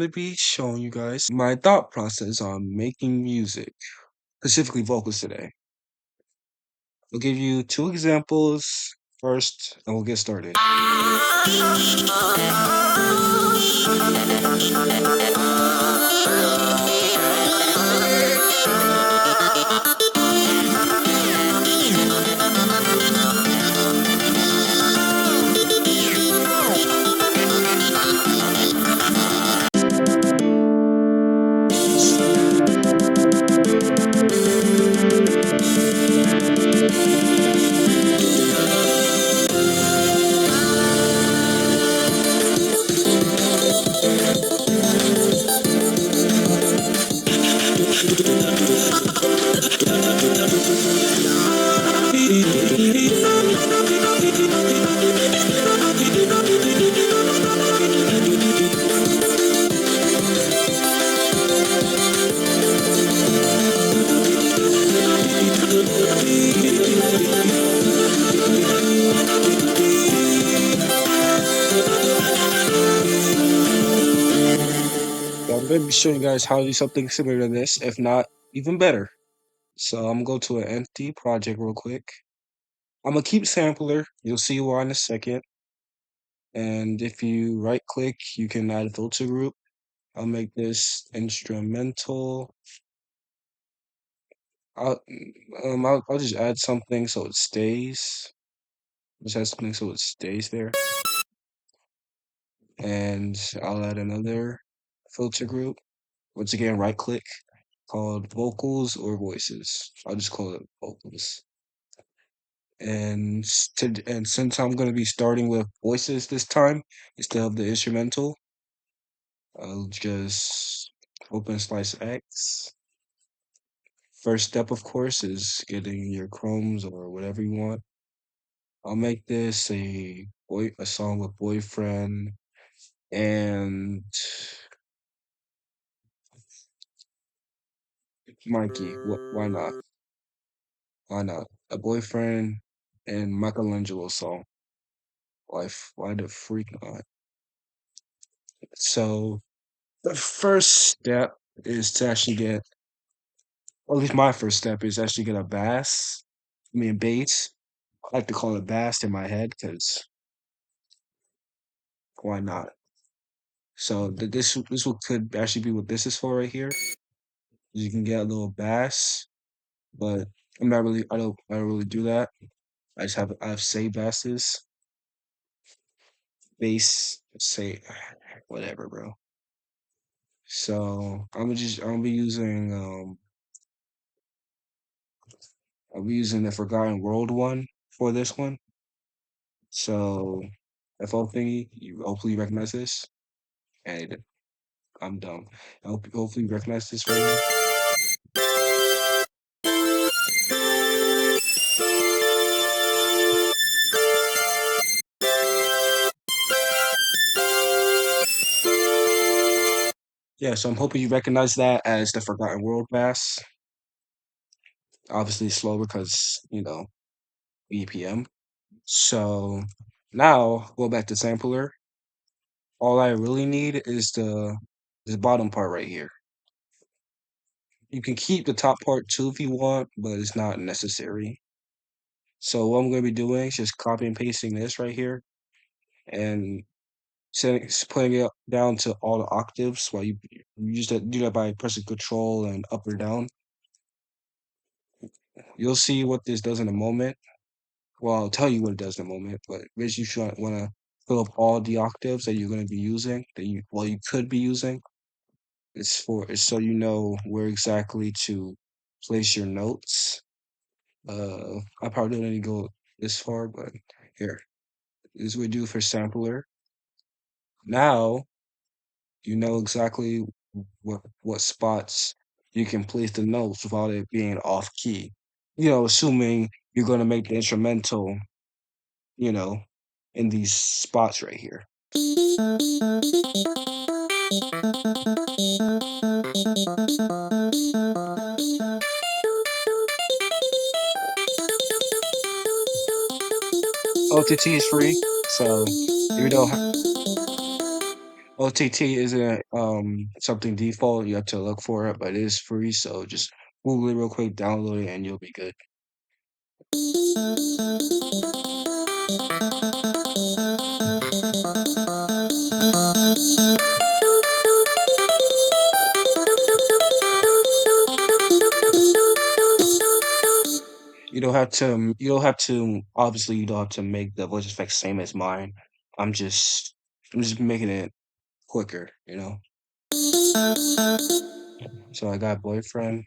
to be showing you guys my thought process on making music, specifically vocals today. I'll give you two examples first, and we'll get started. I'm going to be showing you guys how to do something similar to this, if not even better. So I'm going to go to an empty project real quick. I'm going to keep sampler. You'll see why in a second. And if you right click, you can add a filter group. I'll make this instrumental. I'll just add something so it stays. Just add something so it stays there. And I'll add another filter group. Once again, right click, called vocals or voices. I'll just call it vocals. And since I'm gonna be starting with voices this time instead of the instrumental, I'll just open Slice X. First step, of course, is getting your chromes or whatever you want. I'll make this a song with boyfriend and Mikey. Why not? Why not? A boyfriend and Michelangelo song. Why the freak not? So the first step is to actually get, or at least my first step is actually get a bass. I mean bass. I like to call it bass in my head because why not? So could actually be what this is for right here. You can get a little bass, but I don't really do that. I have say basses, bass, say whatever, bro. So I'm gonna be using I'll be using the Forgotten World one for this one. So FL thingy, you hopefully recognize this. And I'm dumb. Hopefully you recognize this right here. Yeah, so I'm hoping you recognize that as the Forgotten World bass. Obviously slower because, BPM. So now go back to sampler. All I really need is this bottom part right here. You can keep the top part too if you want, but it's not necessary. So what I'm going to be doing is just copy and pasting this right here and putting it down to all the octaves while you just do that by pressing Control and up or down. You'll see what this does in a moment. Well, I'll tell you what it does in a moment, but basically you should want to fill up all the octaves that you're going to be using you could be using. It's so you know where exactly to place your notes. I probably don't need to go this far, but here. This is what we do for sampler. Now you know exactly what spots you can place the notes without it being off key. Assuming you're gonna make the instrumental, you know, in these spots right here. OTT is free, so you don't. OTT isn't something default. You have to look for it, but it is free. So just Google it real quick, download it, and you'll be good. You don't have to. You don't have to. Obviously, you don't have to make the voice effects same as mine. I'm just. I'm just making it quicker. So I got boyfriend.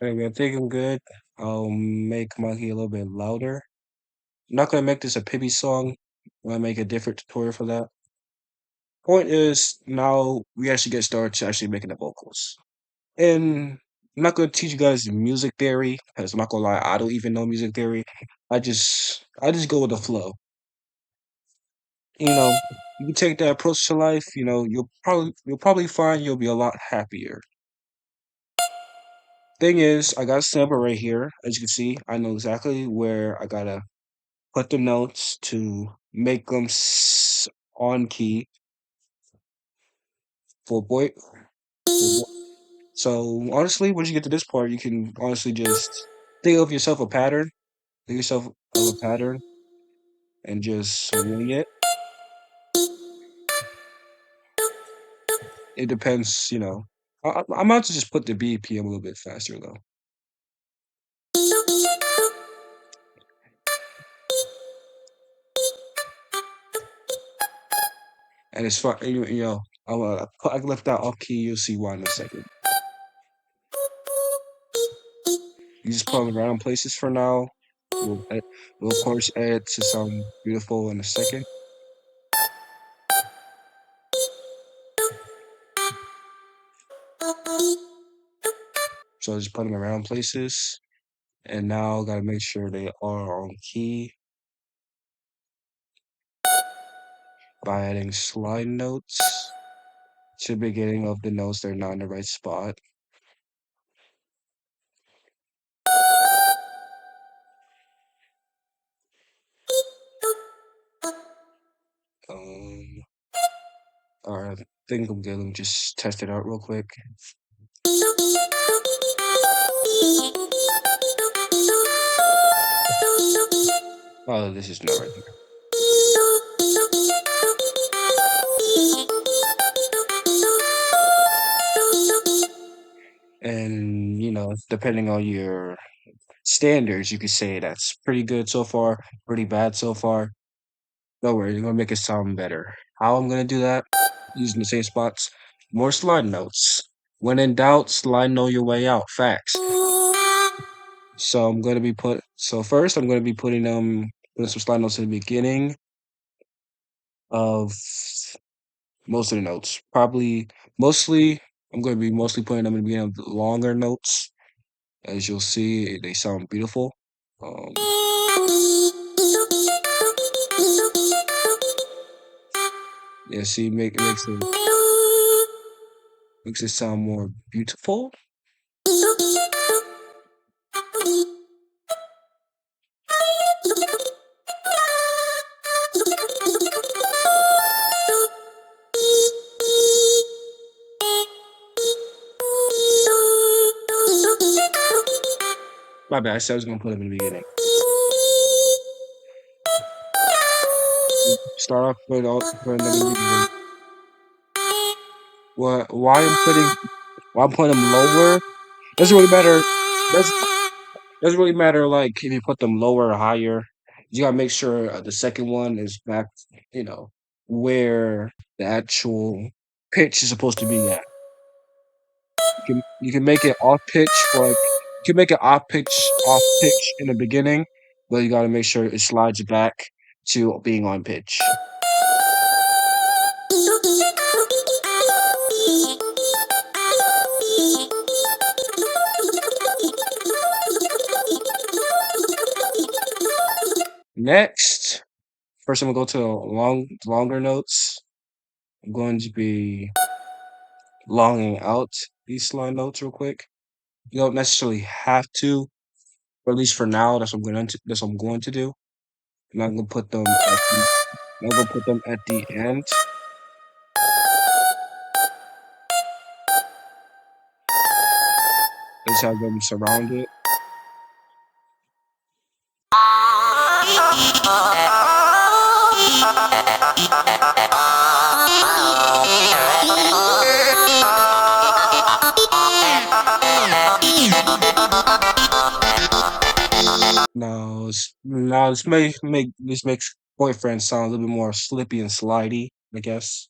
Anyway, I think I'm good. I'll make Monkey a little bit louder. I'm not gonna make this a Pibby song. I'm gonna make a different tutorial for that. Point is, now we actually get started to actually making the vocals. And I'm not gonna teach you guys music theory, because I'm not gonna lie, I don't even know music theory. I just go with the flow. You know, you take that approach to life, you'll probably find you'll be a lot happier. Thing is, I got a sample right here. As you can see, I know exactly where I gotta put the notes to make them on key for boy. So honestly, once you get to this part, you can honestly just think of yourself a pattern. Think yourself of a pattern and just wing it. It depends. I'm about to just put the BPM a little bit faster though, and it's fine. I left that off key. You'll see why in a second. You just put them in random places for now. We'll of course edit to sound beautiful in a second. So I just put them in random places, and now gotta make sure they are on key by adding slide notes to the beginning of the notes. They're not in the right spot. Um, all right, I think I'm good. Let me just test it out real quick. Oh, this is not right here. And depending on your standards, you could say that's pretty good so far, pretty bad so far. Don't worry, you're gonna make it sound better. How I'm gonna do that? Using the same spots. More slide notes. When in doubt, slide know your way out. Facts. So first I'm gonna be putting some slide notes in the beginning of most of the notes. Probably mostly I'm gonna be mostly putting them in the beginning of the longer notes. As you'll see, they sound beautiful. Um, yeah, see, makes it sound more beautiful. My bad. I said I was gonna put them in the beginning. Start off putting them in the beginning. What? Why I'm putting them lower? Doesn't really matter. Does doesn't really matter. Like if you put them lower or higher, you gotta make sure the second one is back. You know where the actual pitch is supposed to be at. You can make it off pitch for like you can make it off pitch in the beginning, but you gotta make sure it slides back to being on pitch. Next, first I'm gonna go to longer notes. I'm going to be longing out these slide notes real quick. You don't necessarily have to, or at least for now, that's what I'm going to do. I'm not gonna put them at the I'm not gonna put them at the end. Let's have them surrounded. Now this makes boyfriend sound a little bit more slippy and slidey, I guess.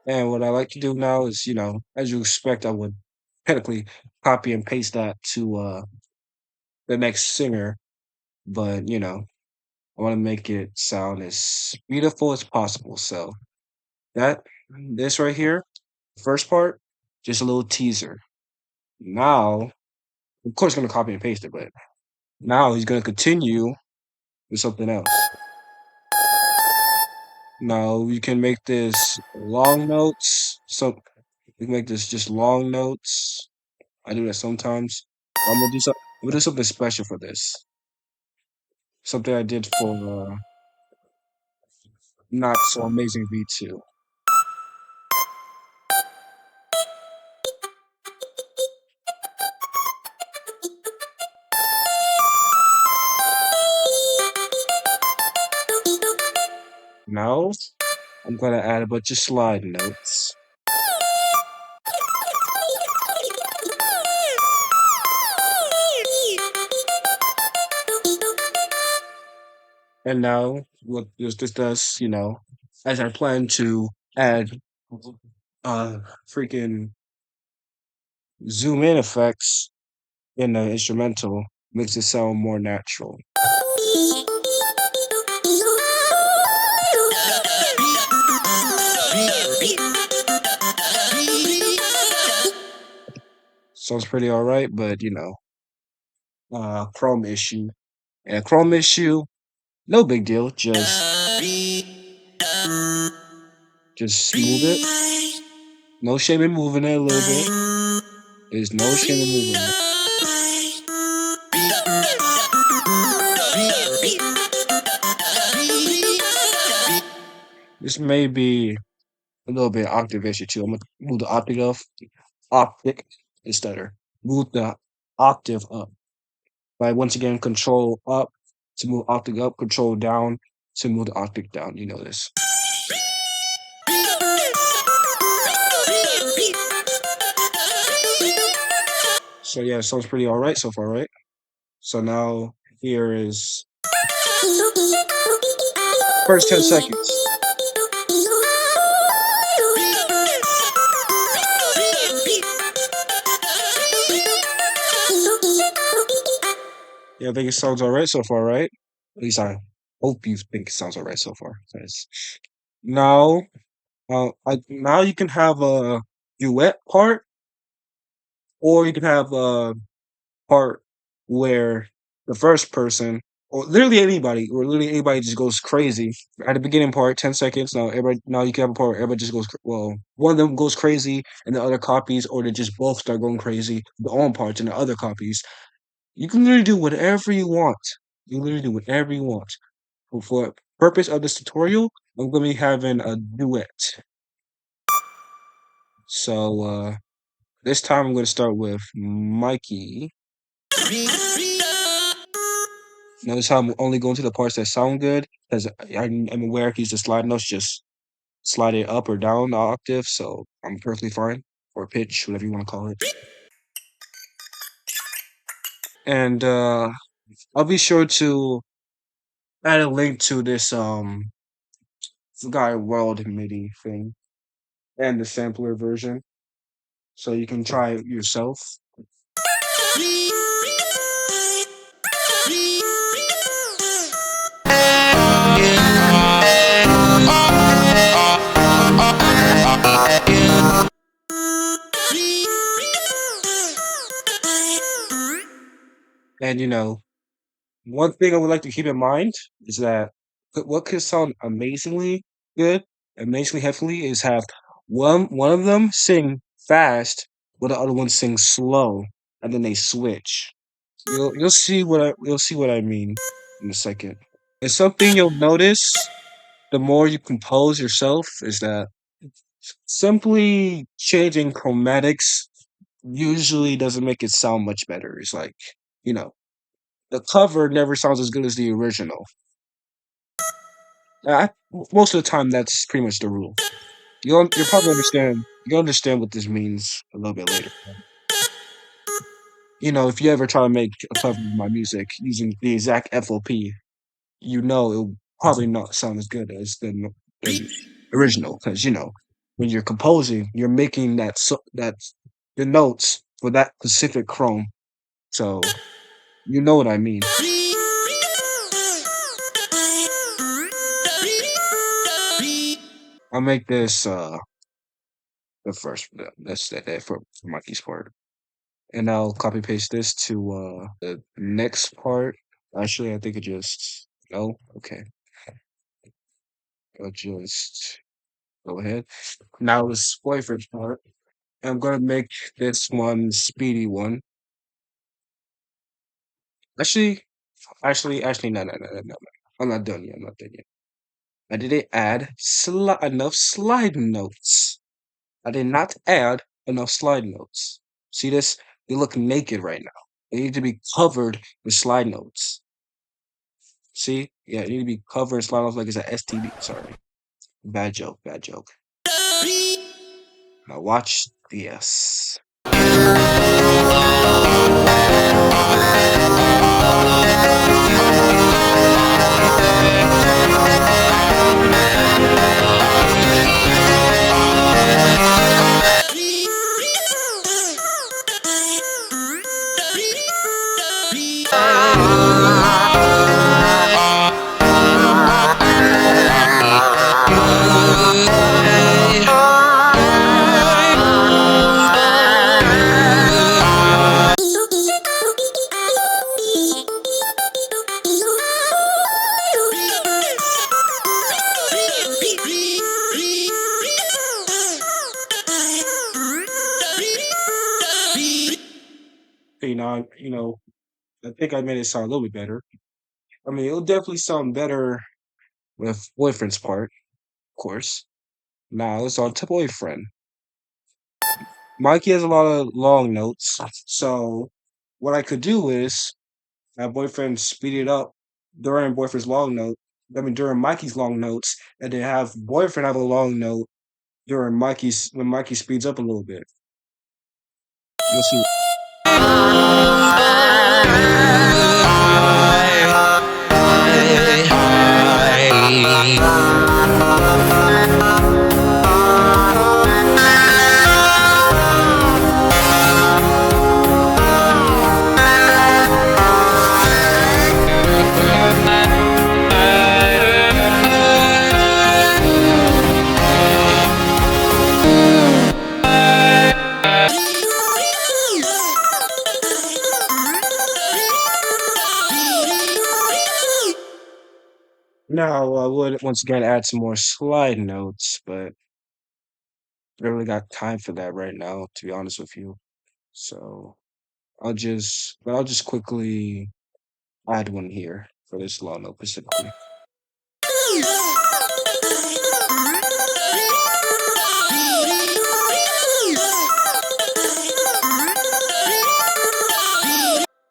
And what I like to do now is, as you expect, I would technically copy and paste that to the next singer, but I want to make it sound as beautiful as possible. So that this right here, first part, just a little teaser. Now, of course, gonna copy and paste it, but now he's gonna continue with something else. Now you can make this long notes. So we can make this just long notes. I do that sometimes. I'm gonna do something special for this. Something I did for not so amazing V2. Now I'm gonna add a bunch of slide notes. And now what this does, as I plan to add uh freaking zoom in effects in the instrumental, makes it sound more natural. Sounds pretty alright, but Chrome issue. And a Chrome issue, no big deal. Just move it. No shame in moving it a little bit. There's no shame in moving it. This may be a little bit octave issue too. I'm gonna move the optic is stutter. Move the octave up. Like once again, control up to move octave up, control down to move the octave down. You know this. So yeah, it sounds pretty alright so far, right? So now here is first 10 seconds. Yeah, I think it sounds alright so far, right? At least I hope you think it sounds alright so far. 'Cause now, now you can have a duet part, or you can have a part where the first person, or literally anybody just goes crazy at the beginning part, 10 seconds. Now you can have a part where everybody just goes. Well, one of them goes crazy, and the other copies, or they just both start going crazy. The own parts and the other copies. You can literally do whatever you want. You literally do whatever you want. For purpose of this tutorial, I'm gonna be having a duet. So this time I'm gonna start with Mikey. Notice how I'm only going to the parts that sound good, because I'm aware I can use the slide notes, just slide it up or down the octave, so I'm perfectly fine. Or pitch, whatever you want to call it. And I'll be sure to add a link to this Guy World MIDI thing and the sampler version, so you can try it yourself. And one thing I would like to keep in mind is that what could sound amazingly good, amazingly heavily, is have one of them sing fast, while the other one sings slow, and then they switch. You'll see what I mean in a second. And something you'll notice the more you compose yourself is that simply changing chromatics usually doesn't make it sound much better. It's like, you know, the cover never sounds as good as the original. Most of the time, that's pretty much the rule. You'll probably understand. You'll understand what this means a little bit later. If you ever try to make a cover of my music using the exact FOP, it'll probably not sound as good as the original. Because when you're composing, you're making that the notes for that specific chrome. So you know what I mean. I'll make this the first that's that for Mikey's part. And I'll copy paste this to the next part. Actually, I think it just no. Okay, I'll just go ahead. Now this boyfriend's part. I'm gonna make this one speedy one. Actually, actually, no, no, no, no, no. No. I'm not done yet. I'm not done yet. I didn't add enough slide notes. I did not add enough slide notes. See this? They look naked right now. They need to be covered with slide notes. See? Yeah, it need to be covered and slide notes like it's an STD. Sorry. Bad joke, bad joke. Now watch this. I think I made it sound a little bit better. I mean, it'll definitely sound better with boyfriend's part, of course. Now it's on to boyfriend. Mikey has a lot of long notes, so what I could do is have boyfriend speed it up during boyfriend's long note. I mean, during Mikey's long notes, and then have boyfriend have a long note during Mikey's when Mikey speeds up a little bit. You'll see. Now I would once again add some more slide notes, but I don't really got time for that right now, to be honest with you. So I'll just quickly add one here for this long note specifically.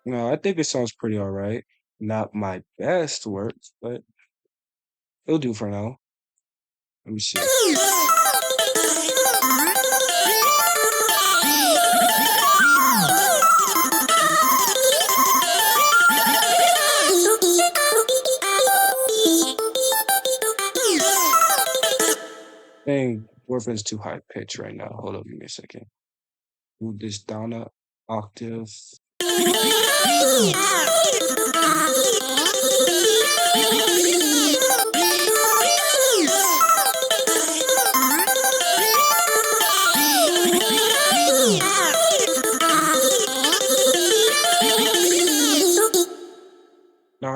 No, I think it sounds pretty all right. Not my best work, but it'll do for now. Let me see. Dang, boyfriend's too high pitched right now. Hold up, give me a second. Move this down a octave.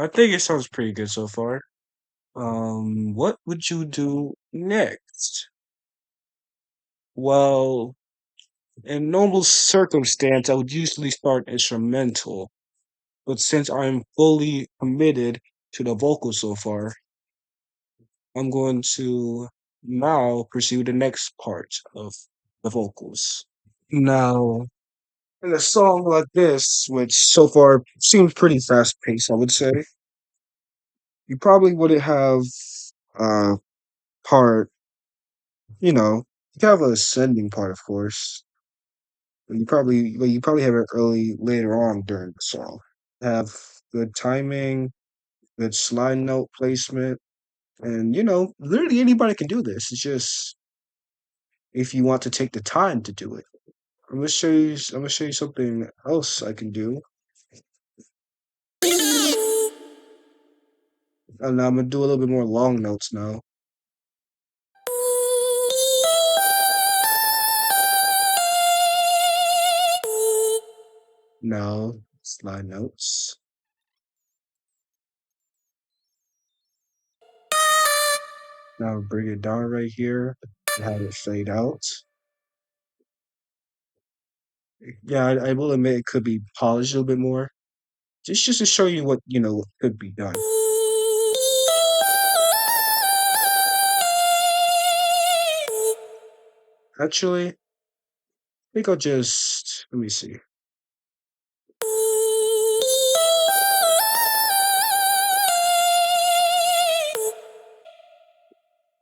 I think it sounds pretty good so far. What would you do next? Well, in normal circumstance, I would usually start instrumental, but since I'm fully committed to the vocals so far, I'm going to now pursue the next part of the vocals. Now, in a song like this, which so far seems pretty fast paced, I would say, you probably wouldn't have a part, you know, you can have an ascending part, of course. But you probably have it early later on during the song. Have good timing, good slide note placement, and literally anybody can do this. It's just if you want to take the time to do it. I'm gonna show you something else I can do. And I'm gonna do a little bit more long notes now. Now slide notes. Now bring it down right here and have it fade out. Yeah, I will admit it could be polished a little bit more. Just to show you what what could be done. Actually, I think I'll just let me see.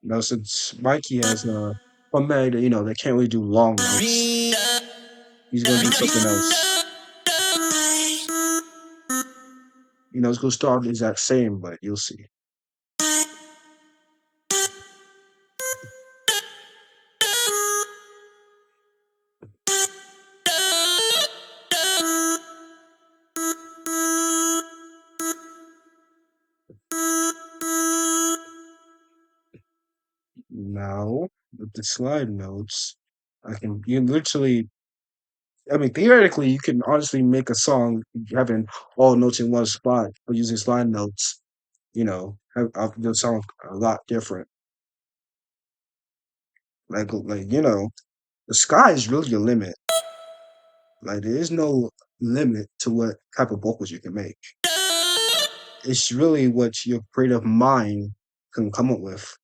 Now since Mikey has one man that they can't really do long notes, he's gonna do something else. It's gonna start the exact same, but you'll see. Now with the slide notes, you literally I mean theoretically you can honestly make a song having all notes in one spot but using slide notes, have the song a lot different. The sky is really your limit. Like there is no limit to what type of vocals you can make. It's really what your creative mind can come up with.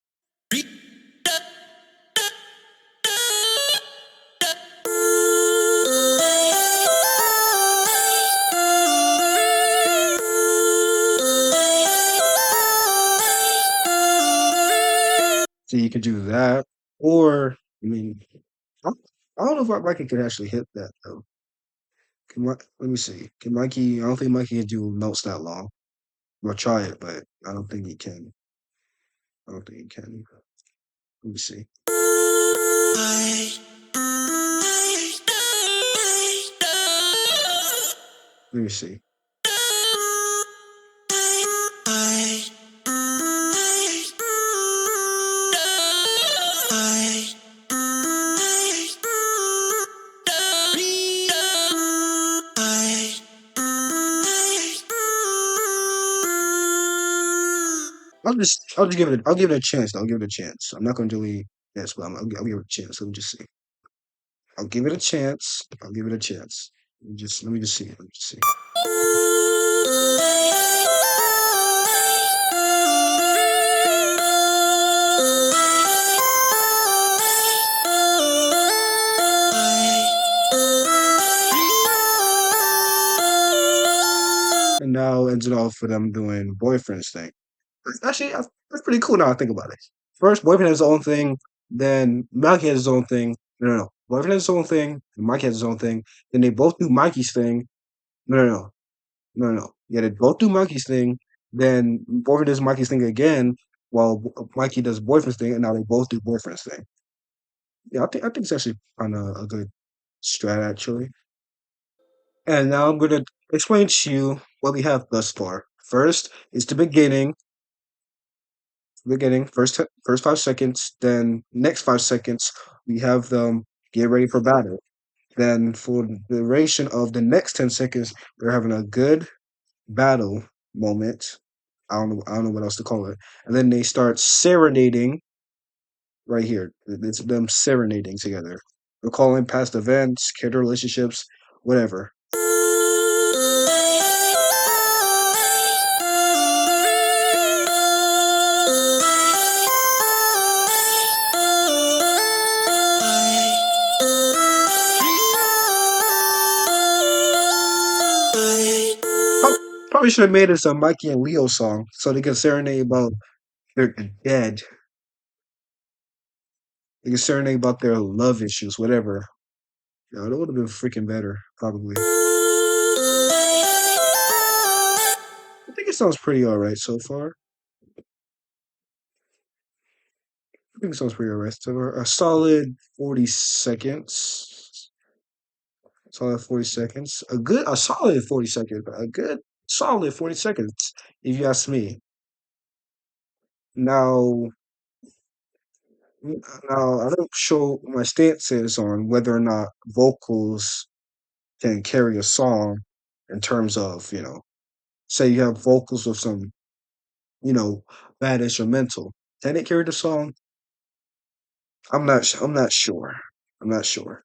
So you could do that, or I, I don't know if Mikey could actually hit that though. Let me see. Can Mikey? I don't think Mikey can do notes that long. We'll try it, but I don't think he can. I don't think he can. Let me see. Let me see. I'll give it a chance. I'll give it a chance. I'm not going to delete this, but I'll give it a chance. Let me just see. I'll give it a chance. I'll give it a chance. Let me just see. Let me just see. And now ends it off with them doing boyfriends thing. Actually, that's pretty cool now I think about it. First, boyfriend has his own thing, then Mikey has his own thing. No, no, no. Boyfriend has his own thing, and Mikey has his own thing. Then they both do Mikey's thing. No, no, no. No, no, no. Yeah, they both do Mikey's thing. Then boyfriend does Mikey's thing again, while Mikey does boyfriend's thing, and now they both do boyfriend's thing. Yeah, I think it's actually kind of a good strat actually. And now I'm gonna explain to you what we have thus far. First is the beginning, first 5 seconds. Then next 5 seconds, we have them get ready for battle. Then for the duration of the next 10 seconds, we're having a good battle moment. I don't know what else to call it. And then they start serenading right here. It's them serenading together, recalling past events, character relationships, whatever. Prob- Probably should have made this a Mikey and Leo song so they can serenade about their dead. They can serenade about their love issues, whatever. Yeah, that would have been freaking better, probably. I think it sounds pretty alright so far. I think it sounds pretty alright so far. A solid 40 seconds. Solid 40 seconds. A solid 40 seconds. A good solid 40 seconds, if you ask me. Now, now I don't show my stance is on whether or not vocals can carry a song in terms of, say you have vocals of some, you know, bad instrumental. Can it carry the song? I'm not sure. I'm not sure.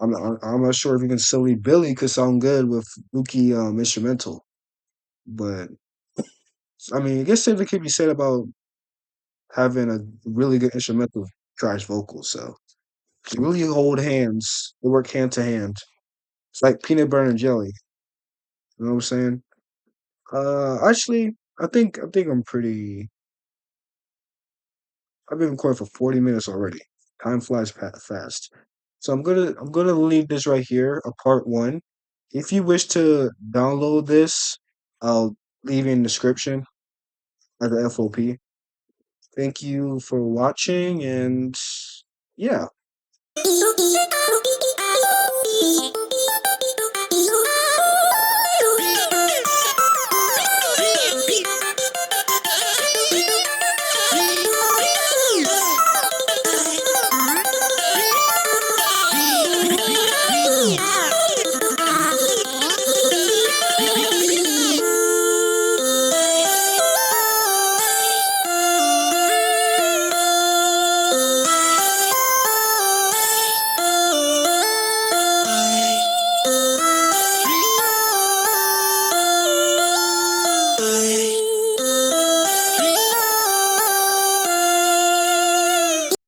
I'm not sure if even Silly Billy could sound good with Luki instrumental. But I mean, I guess something could be said about having a really good instrumental trash vocals. So they really hold hands. They work hand to hand. It's like peanut butter and jelly. You know what I'm saying? Actually, I think I'm pretty. I've been recording for 40 minutes already. Time flies fast. So I'm gonna leave this right here, a part one. If you wish to download this, I'll leave in the description as a FOP. Thank you for watching, and yeah.